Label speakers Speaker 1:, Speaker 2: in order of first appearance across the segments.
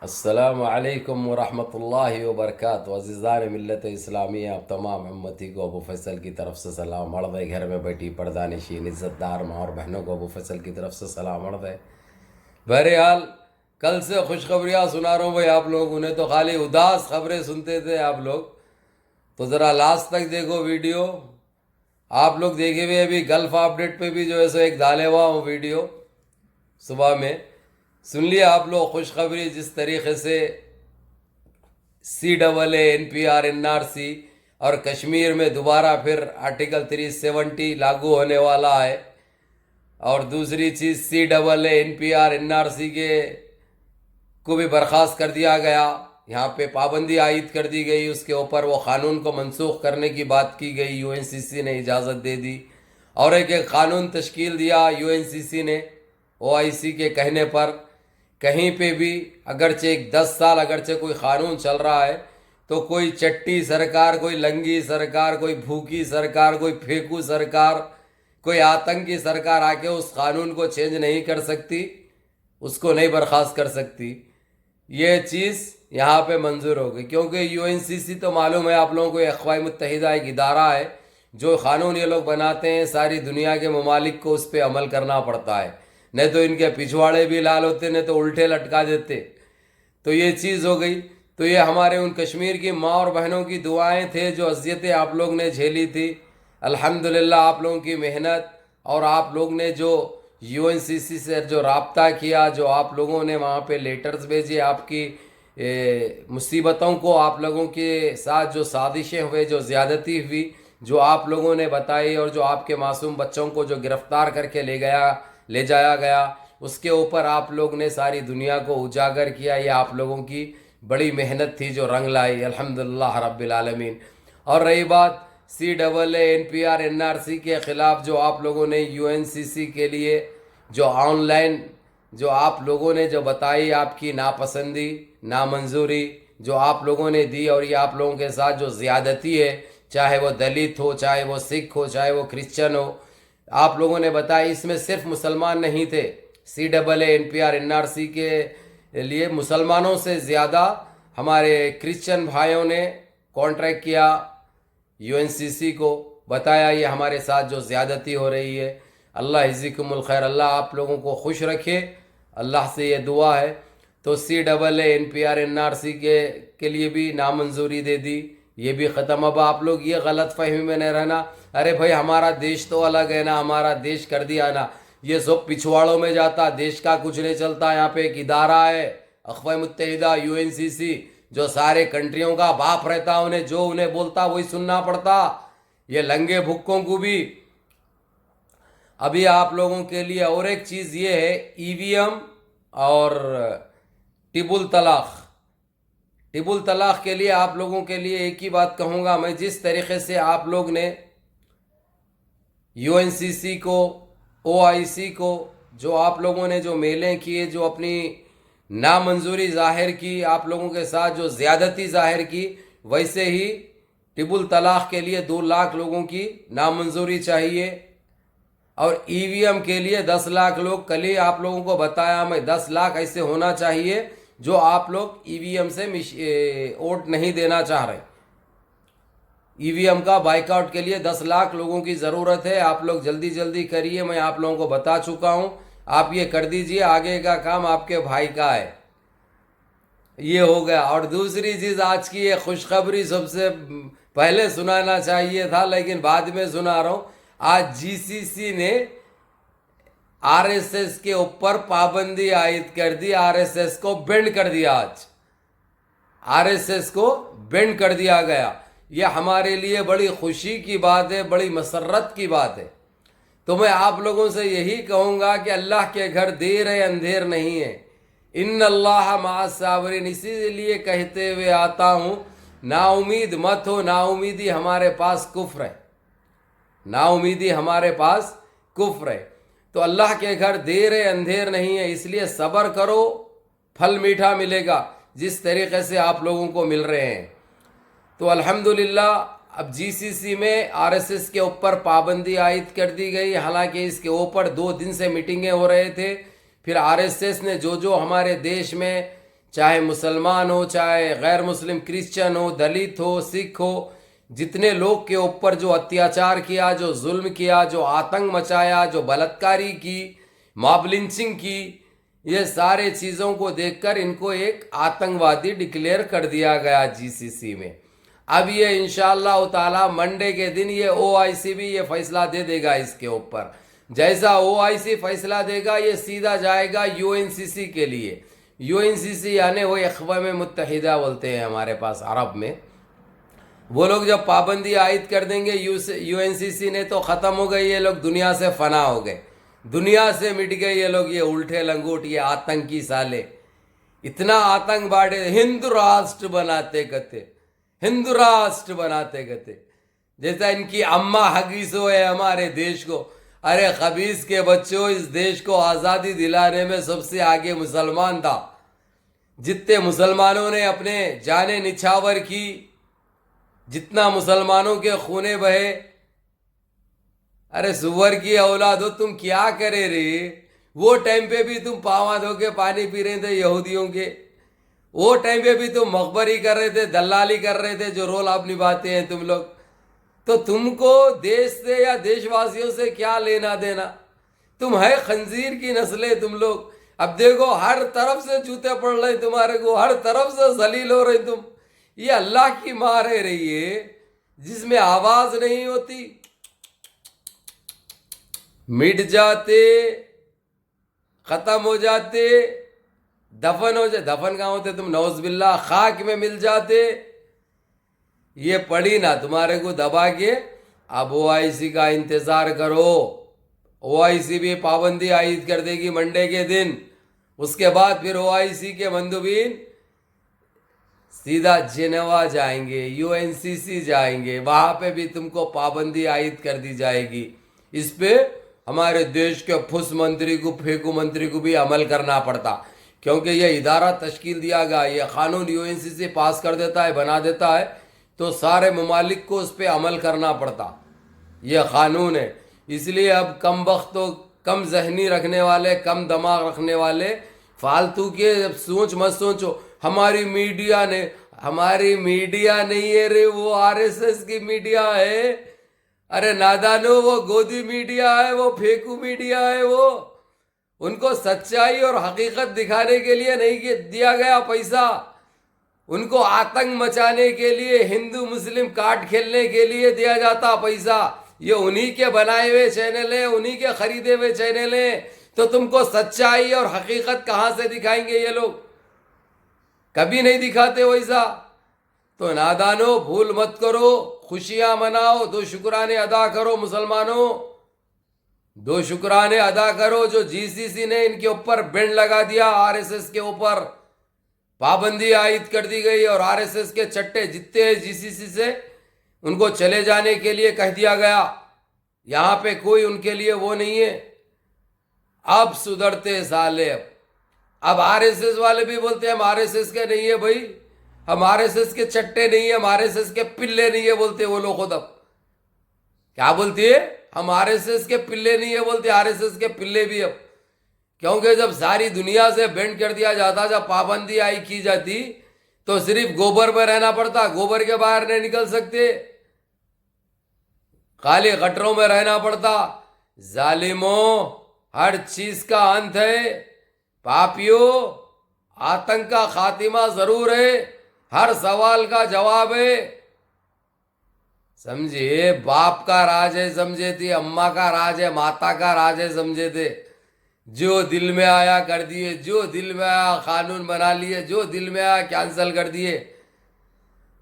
Speaker 1: अस्सलामु अलैकुम वरहमतुल्लाहि वबरकातुहू। अज़ीज़ान मिल्लत इस्लामी, आप तमाम उम्मती को अबू फैसल की तरफ से सलाम। मर्द घर में बैठी पर्दानिशीन इज़्ज़तदार माँ और बहनों को अबू फैसल की तरफ से सलाम। मर्द बहरहाल, कल से खुशखबरियाँ सुना रहा हूँ भाई आप लोग। उन्हें तो खाली उदास खबरें सुनते थे आप लोग, तो ज़रा लास्ट तक देखो वीडियो। आप लोग देखे हुए अभी गल्फ अपडेट पे भी जो है सो एक डाले हुआ हूँ वीडियो सुबह में। सुन लिया आप लोग खुशखबरी, जिस तरीके से CAA, NPR, NRC और कश्मीर में दोबारा फिर आर्टिकल 370 लागू होने वाला है। और दूसरी चीज़ CAA, NPR, NRC के को भी बर्खास्त कर दिया गया। यहाँ पे पाबंदी आयद कर दी गई, उसके ऊपर वो क़ानून को मनसूख करने की बात की गई। UNCC ने इजाज़त दे दी और एक क़ानून तश्कील दिया UNCC ने OIC के कहने पर। कहीं पे भी अगरचे 10 साल अगरचे कोई क़ानून चल रहा है, तो कोई चट्टी सरकार, कोई लंगी सरकार, कोई भूखी सरकार, कोई फेंकू सरकार, कोई आतंकी सरकार आके उस क़ानून को चेंज नहीं कर सकती, उसको नहीं बर्खास्त कर सकती। ये चीज़ यहाँ पे मंजूर हो गई, क्योंकि UNCC तो मालूम है आप लोगों को, अक़वाम मुत्तहिदा एक इदारा है। जो क़ानून ये लोग बनाते हैं, सारी दुनिया के ममालिक को उस पर अमल करना पड़ता है, नहीं तो इनके पिछवाड़े भी लाल होते, नहीं तो उल्टे लटका देते। तो ये चीज़ हो गई। तो ये हमारे उन कश्मीर की माँ और बहनों की दुआएं थे, जो अज़ियतें आप लोग ने झेली थी। अल्हम्दुलिल्लाह आप लोगों की मेहनत और आप लोग ने जो UNCC से जो राब्ता किया, जो आप लोगों ने वहाँ पे लेटर्स भेजे, आपकी मुसीबतों को, आप लोगों के साथ जो साजिशें हुए, जो ज़्यादती हुई, जो आप लोगों ने बताई, और जो आपके मासूम बच्चों को जो गिरफ़्तार करके ले जाया गया, उसके ऊपर आप लोग ने सारी दुनिया को उजागर किया। ये आप लोगों की बड़ी मेहनत थी जो रंग लाई, अल्हम्दुलिल्लाह रब्बिल आलमीन। और रही बात CAA, NPR, NRC के ख़िलाफ़, जो आप लोगों ने UNCC के लिए जो ऑनलाइन जो आप लोगों ने जो बताई, आपकी नापसंदी, नामंजूरी जो आप लोगों ने दी, और ये आप लोगों के साथ जो ज़्यादती है, चाहे वो दलित हो, चाहे वो सिख हो, चाहे वो क्रिश्चियन हो, आप लोगों ने बताया। इसमें सिर्फ मुसलमान नहीं थे। CAA, NPR, NRC के लिए मुसलमानों से ज़्यादा हमारे क्रिश्चियन भाइयों ने कॉन्ट्रैक्ट किया, UNCC को बताया ये हमारे साथ जो ज़्यादती हो रही है। अल्लाह हिज़्ज़िकुमुल खैर, अल्लाह आप लोगों को खुश रखे, अल्लाह से ये दुआ है। तो CAA, NPR, NRC के लिए भी नामंजूरी दे दी, ये भी ख़त्म। अब आप लोग ये गलत फहमी में नहीं रहना, अरे भाई हमारा देश तो अलग है ना, हमारा देश कर दिया ना, ये सब पिछवाड़ों में जाता, देश का कुछ नहीं चलता। यहाँ पे एक इदारा है अक़वाम मुत्तहिदा UNCC, जो सारे कंट्रियों का बाप रहता, उन्हें जो उन्हें बोलता वही सुनना पड़ता। ये लंगे भुक्कों को भी। अभी आप लोगों के लिए और एक चीज़ ये है, EVM और टिबुल तलाक़ के लिए आप लोगों के लिए एक ही बात कहूँगा मैं, जिस तरीके से आप लोग ने UNCC को, OIC को, जो आप लोगों ने जो मेले किए, जो अपनी नामंजूरी जाहिर की, आप लोगों के साथ जो ज़्यादती जाहिर की, वैसे ही टिबुल तलाक़ के लिए 2 लाख लोगों की नामंजूरी चाहिए। और EVM के लिए 10 लाख लोग, कल ही आप लोगों को बताया मैं, 10 लाख ऐसे होना चाहिए जो आप लोग EVM से वोट नहीं देना चाह रहे। EVM का बाइकआउट के लिए 10 लाख लोगों की ज़रूरत है। आप लोग जल्दी जल्दी करिए, मैं आप लोगों को बता चुका हूँ, आप ये कर दीजिए, आगे का काम आपके भाई का है। ये हो गया। और दूसरी चीज़, आज की ये खुशखबरी सबसे पहले सुनाना चाहिए था, लेकिन बाद में सुना रहा हूँ। आज GCC ने RSS के ऊपर पाबंदी आयद कर दी, RSS को बैंड कर दिया। आज RSS को बैंड कर दिया गया। यह हमारे लिए बड़ी खुशी की बात है, बड़ी मसरत की बात है। तो मैं आप लोगों से यही कहूँगा कि अल्लाह के घर देर है अंधेर नहीं है, इन्नल्लाह मअस साबिरीन। इसीलिए कहते हुए आता हूँ, नाउमीद मत हो, नाउमीदी हमारे पास कुफ्र है, नाउमीदी हमारे पास कुफ्र है। तो अल्लाह के घर देर है अंधेर नहीं है, इसलिए सब्र करो, फल मीठा मिलेगा, जिस तरीके से आप लोगों को मिल रहे हैं। तो अल्हम्दुलिल्लाह अब GCC में RSS के ऊपर पाबंदी आयद कर दी गई। हालांकि इसके ऊपर 2 दिन से मीटिंगें हो रहे थे। फिर RSS ने जो जो हमारे देश में चाहे मुसलमान हो, चाहे गैर मुस्लिम क्रिश्चियन हो, दलित हो, सिख हो, जितने लोग के ऊपर जो अत्याचार किया, जो जुल्म किया, जो आतंक मचाया, जो बलात्कारी की, मॉब लिंचिंग की, ये सारे चीज़ों को देखकर इनको एक आतंकवादी डिक्लेयर कर दिया गया जीसीसी में। अब ये इंशाअल्लाह ताला मंडे के दिन ये ओआईसी भी ये फैसला दे देगा इसके ऊपर। जैसा ओआईसी फैसला देगा ये सीधा जाएगा यूएनसीसी के लिए। यूएनसीसी यानी वो अक़वाम मुत्तहिदा बोलते हैं हमारे पास अरब में। वो लोग जब पाबंदी आयद कर देंगे यूएनसीसी ने, तो ख़त्म हो गए ये लोग, दुनिया से फना हो गए, दुनिया से मिट गए ये लोग, ये उल्टे लंगोट, ये आतंकी साले। इतना आतंक बांटे, हिंदू राष्ट्र बनाते गते, हिंदू राष्ट्र बनाते गते, जैसा इनकी अम्मा हगीसो है हमारे देश को। अरे खबीस के बच्चों, इस देश को आज़ादी दिलाने में सबसे आगे मुसलमान था। जितने मुसलमानों ने अपने जाने निछावर की, जितना मुसलमानों के खूने बहे, अरे सुअर की औलाद हो, तुम क्या करे रे। वो टाइम पे भी तुम पावा धो के पानी पी रहे थे यहूदियों के, वो टाइम पे भी तुम मखबरी कर रहे थे, दलाली कर रहे थे, जो रोल आप निभाते हैं तुम लोग। तो तुमको देश से या देशवासियों से क्या लेना देना, तुम है खंजीर की नस्लें तुम लोग। अब देखो हर तरफ से जूते पड़ रहे तुम्हारे को, हर तरफ से जलील हो रहे तुम। ये अल्लाह की मार है रही है जिसमें आवाज नहीं होती, मिट जाते, खत्म हो जाते, दफन हो जाते। दफन कहाँ होते तुम, नौज़बिल्लाह खाक में मिल जाते। ये पड़ी ना तुम्हारे को दबा के। अब ओआईसी का इंतजार करो, ओआईसी भी पाबंदी आयद कर देगी मंडे के दिन। उसके बाद फिर ओआईसी के मंदुबीन सीधा जिनेवा जाएंगे, यूएनसीसी जाएंगे, वहां पे भी तुमको पाबंदी आयद कर दी जाएगी। इस पे हमारे देश के फुस मंत्री को, फेंकू मंत्री को भी अमल करना पड़ता, क्योंकि ये इदारा तश्कील दिया गया, ये कानून यूएनसीसी पास कर देता है, बना देता है, तो सारे ममालिक को उस पर अमल करना पड़ता। ये कानून है। इसलिए अब कम वक्त, तो कम जहनी रखने वाले, कम दिमाग रखने वाले फालतू के सोच मत सोचो। हमारी मीडिया ने, हमारी मीडिया नहीं है रे, वो आरएसएस की मीडिया है। अरे नादानो, वो गोदी मीडिया है, वो फेंकू मीडिया है। वो उनको सच्चाई और हकीकत दिखाने के लिए नहीं दिया गया पैसा, उनको आतंक मचाने के लिए, हिंदू मुस्लिम काट खेलने के लिए दिया जाता पैसा। ये उन्हीं के बनाए हुए चैनल है, उन्हीं के खरीदे हुए चैनल है। तो तुमको सच्चाई और हकीकत कहां से दिखाएंगे ये लोग, कभी नहीं दिखाते वैसा। तो नादानो, भूल मत करो, खुशियां मनाओ, दो शुक्राने अदा करो मुसलमानों, दो शुक्राने अदा करो। जो जीसीसी ने इनके ऊपर बैंड लगा दिया, आरएसएस के ऊपर पाबंदी आयद कर दी गई, और आरएसएस के चट्टे जितने हैं जीसीसी से, उनको चले जाने के लिए कह दिया गया। यहां पे कोई उनके लिए वो नहीं है। अब सुधरते साले। अब आरएसएस वाले भी बोलते हैं हम आरएसएस के नहीं है भाई, हम आरएसएस के चट्टे नहीं है, हम आरएसएस के पिल्ले नहीं है, बोलते वो लोग खुद। अब क्या बोलती है, हम आरएसएस के पिल्ले नहीं है, बोलते आरएसएस के पिल्ले भी। अब क्योंकि जब सारी दुनिया से बैंड कर दिया जाता, जब पाबंदी आई की जाती, तो सिर्फ गोबर में रहना पड़ता, गोबर के बाहर नहीं निकल सकते, खाली गटरों में रहना पड़ता। जालिमों, हर चीज का अंत है। पापियों, आतंक का खातिमा जरूर है, हर सवाल का जवाब है। समझिए, बाप का राज है समझे थे, अम्मा का राज है, माता का राज है समझे थे। जो दिल में आया कर दिए, जो दिल में आया कानून बना लिए, जो दिल में आया कैंसिल कर दिए।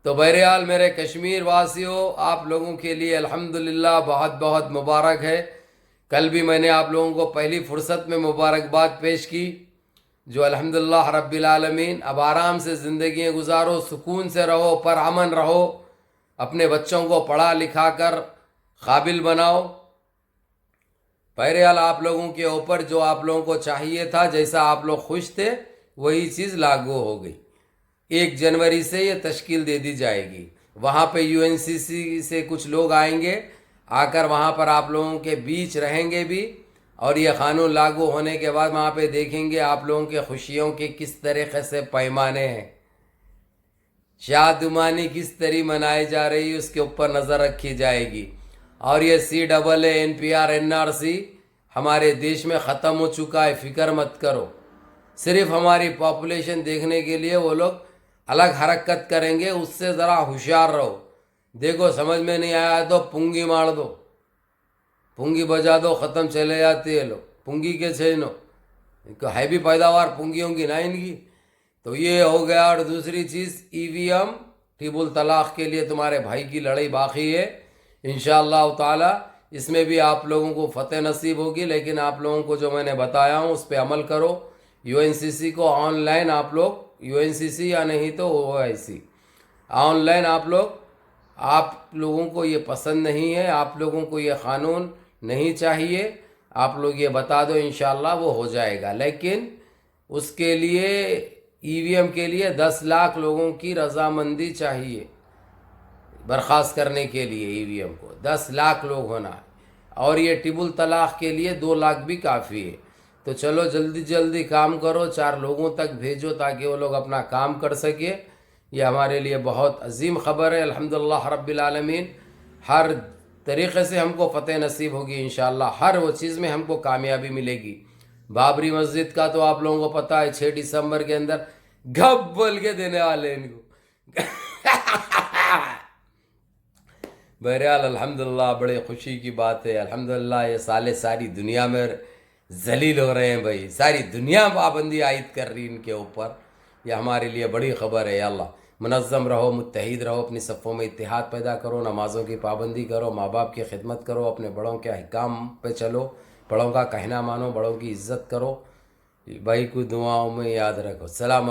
Speaker 1: तो बहरहाल मेरे कश्मीर वासियों, आप लोगों के लिए अल्हम्दुलिल्लाह बहुत बहुत मुबारक है। कल भी मैंने आप लोगों को पहली फुर्सत में मुबारकबाद पेश की, जो अल्हम्दुलिल्लाह रब्बिल आलमीन। अब आराम से ज़िंदगी गुजारो, सुकून से रहो, परअमन रहो, अपने बच्चों को पढ़ा लिखा कर काबिल बनाओ। बहरहाल आप लोगों के ऊपर जो आप लोगों को चाहिए था, जैसा आप लोग खुश थे, वही चीज़ लागू हो गई। 1 जनवरी से ये तश्कील दे दी जाएगी। वहाँ पे यूएनसीसी से कुछ लोग आएंगे, आकर वहाँ पर आप लोगों के बीच रहेंगे भी, और ये कानून लागू होने के बाद वहाँ पे देखेंगे आप लोगों के खुशियों के किस तरीके से पैमाने हैं, शादुमानी किस तरह मनाई जा रही है, उसके ऊपर नज़र रखी जाएगी। और ये CAA NPR NRC हमारे देश में ख़त्म हो चुका है, फिक्र मत करो। सिर्फ हमारी पॉपुलेशन देखने के लिए वो लोग अलग हरकत करेंगे, उससे ज़रा होशियार रहो। देखो समझ में नहीं आया तो पुंगी मार दो, पुंगी बजा दो, ख़त्म चले जाते हैं लोग। पुंगी के छेनो इनको है भी पैदावार पुंगियों की ना इनकी। तो ये हो गया। और दूसरी चीज़ EVM ट्रिपल तलाक के लिए तुम्हारे भाई की लड़ाई बाकी है। इंशाअल्लाह ताला इसमें भी आप लोगों को फतेह नसीब होगी। लेकिन आप लोगों को जो मैंने बताया हूँ उस पर अमल करो। UNCC को ऑनलाइन आप लोग, UNCC या नहीं तो OIC ऑनलाइन आप लोगों को ये पसंद नहीं है, आप लोगों को ये क़ानून नहीं चाहिए, आप लोग ये बता दो, इंशाअल्लाह वो हो जाएगा। लेकिन उसके लिए EVM के लिए 10 लाख लोगों की रजामंदी चाहिए बर्खास्त करने के लिए। EVM को 10 लाख लोग होना है। और ये ट्रिपल तलाक के लिए 2 लाख भी काफ़ी है। तो चलो जल्दी जल्दी काम करो, 4 लोगों तक भेजो ताकि वो लोग अपना काम कर सके। ये हमारे लिए बहुत अजीम ख़बर है। अल्हम्दुलिल्लाह रब्बिल आलमीन, हर तरीक़े से हमको फ़तेह नसीब होगी इंशाअल्लाह। हर वो चीज़ में हमको कामयाबी मिलेगी। बाबरी मस्जिद का तो आप लोगों को पता है, 6 दिसंबर के अंदर घब बोल के देने वाले इनको। बहरहाल अल्हम्दुलिल्लाह, बड़े खुशी की बात है। अल्हम्दुलिल्लाह ये साले सारी दुनिया में जलील हो रहे हैं भाई, सारी दुनिया पाबंदी आयद कर रही इनके ऊपर। यह हमारे लिए बड़ी ख़बर है। अल्लाह मुनज़्ज़म रहो, मुत्तहिद रहो, अपनी सफ़ों में इत्तेहाद पैदा करो, नमाज़ों की पाबंदी करो, माँ बाप की खिदमत करो, अपने बड़ों के अहकाम पे चलो, बड़ों का कहना मानो, बड़ों की इज़्ज़त करो। भाई को दुआओं में याद रखो। सलाम।